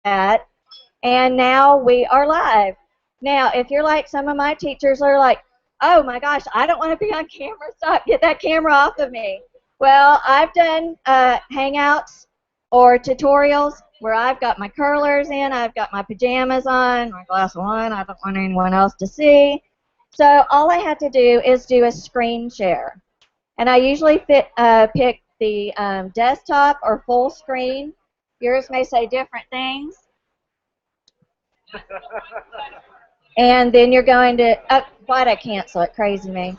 that. And now we are live. Now, if you're like some of my teachers are like, oh my gosh, I don't want to be on camera, stop, get that camera off of me. Well, I've done Hangouts or tutorials where I've got my curlers in, I've got my pajamas on, my glass of wine, I don't want anyone else to see. So all I have to do is do a screen share. And I usually pick the desktop or full screen. Yours may say different things. And then you're going to, why'd I cancel it? Crazy me.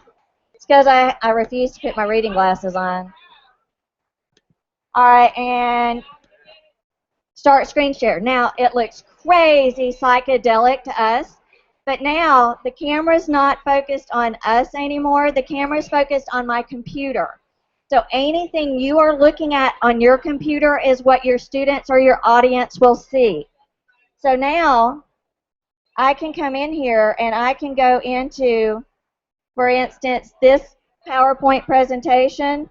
It's because I refuse to put my reading glasses on. All right, and start screen share. Now, it looks crazy psychedelic to us, but now the camera's not focused on us anymore. The camera's focused on my computer. So anything you are looking at on your computer is what your students or your audience will see. So now I can come in here and I can go into, for instance, this PowerPoint presentation.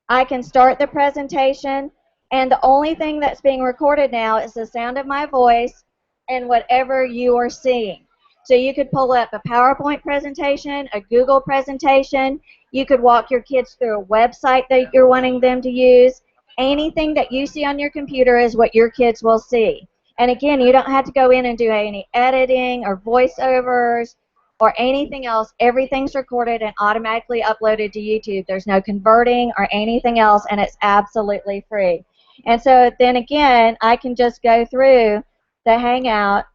I can start the presentation, and the only thing that's being recorded now is the sound of my voice and whatever you are seeing. So you could pull up a PowerPoint presentation, a Google presentation. You could walk your kids through a website that you're wanting them to use. Anything that you see on your computer is what your kids will see. And again, you don't have to go in and do any editing or voiceovers or anything else. Everything's recorded and automatically uploaded to YouTube. There's no converting or anything else, and it's absolutely free. And so then again, I can just go through the Hangout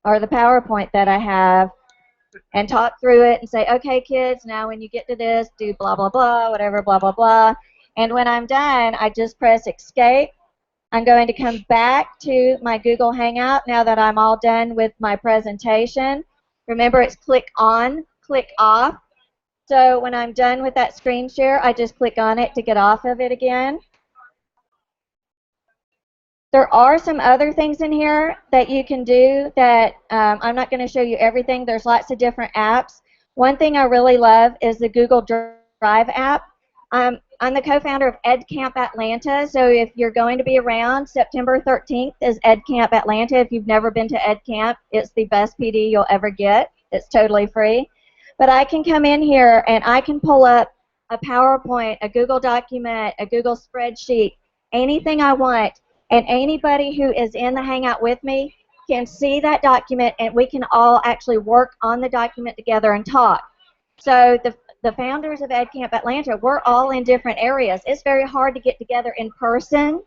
or the PowerPoint that I have and talk through it and say, okay, kids, now when you get to this, do blah, blah, blah, whatever, blah, blah, blah. And when I'm done, I just press Escape. I'm going to come back to my Google Hangout now that I'm all done with my presentation. Remember, it's click on, click off. So when I'm done with that screen share, I just click on it to get off of it again. There are some other things in here that you can do that I'm not going to show you everything. There's lots of different apps. One thing I really love is the Google Drive app. I'm the co-founder of EdCamp Atlanta, so if you're going to be around, September 13th is EdCamp Atlanta. If you've never been to EdCamp, it's the best PD you'll ever get. It's totally free. But I can come in here and I can pull up a PowerPoint, a Google document, a Google spreadsheet, anything I want, and anybody who is in the Hangout with me can see that document, and we can all actually work on the document together and talk. So the founders of EdCamp Atlanta, we're all in different areas. It's very hard to get together in person.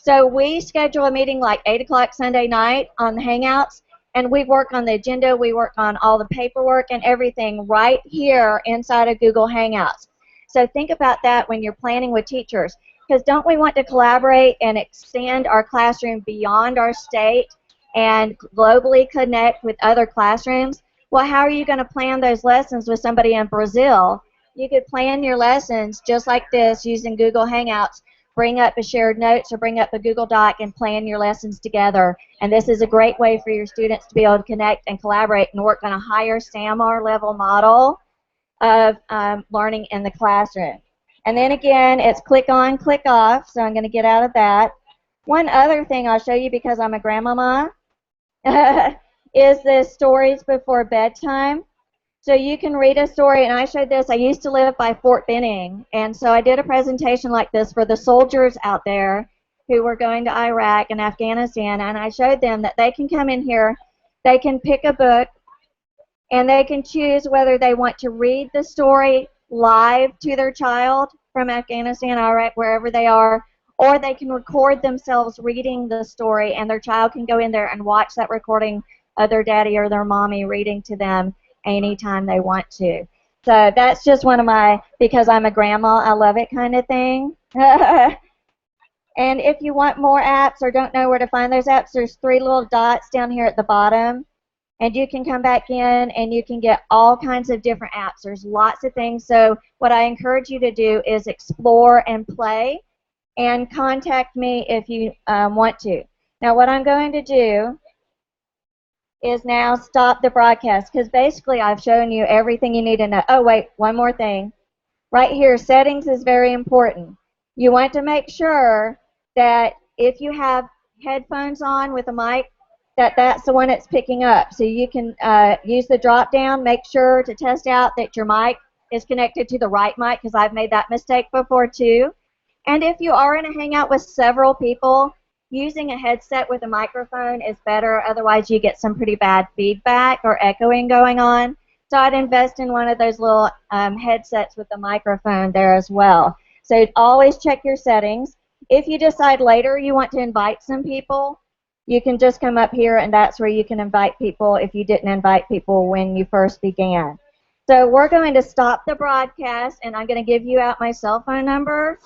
So we schedule a meeting like 8 o'clock Sunday night on the Hangouts, and we work on the agenda, we work on all the paperwork and everything right here inside of Google Hangouts. So think about that when you're planning with teachers, because don't we want to collaborate and extend our classroom beyond our state and globally connect with other classrooms? Well, how are you going to plan those lessons with somebody in Brazil? You could plan your lessons just like this using Google Hangouts. Bring up a shared notes or bring up a Google Doc and plan your lessons together. And this is a great way for your students to be able to connect and collaborate and work on a higher SAMR level model of learning in the classroom. And then again, it's click on, click off. So I'm going to get out of that. One other thing I'll show you because I'm a grandmama. Is the stories before bedtime. So you can read a story, and I showed this. I used to live by Fort Benning, and so I did a presentation like this for the soldiers out there who were going to Iraq and Afghanistan, and I showed them that they can come in here, they can pick a book, and they can choose whether they want to read the story live to their child from Afghanistan, Iraq, wherever they are, or they can record themselves reading the story, and their child can go in there and watch that recording of their daddy or their mommy reading to them anytime they want to. So that's just one of my, because I'm a grandma, I love it kind of thing. And if you want more apps or don't know where to find those apps, there's 3 little dots down here at the bottom. And you can come back in and you can get all kinds of different apps. There's lots of things. So what I encourage you to do is explore and play, and contact me if you want to. Now what I'm going to do is now stop the broadcast, because basically I've shown you everything you need to know. Oh wait, one more thing. Right here, settings is very important. You want to make sure that if you have headphones on with a mic, that's the one it's picking up. So you can use the drop down, make sure to test out that your mic is connected to the right mic, because I've made that mistake before too. And if you are in a hangout with several people, using a headset with a microphone is better. Otherwise, you get some pretty bad feedback or echoing going on. So I'd invest in one of those little headsets with a microphone there as well. So always check your settings. If you decide later you want to invite some people, you can just come up here, and that's where you can invite people if you didn't invite people when you first began. So we're going to stop the broadcast, and I'm going to give you out my cell phone number.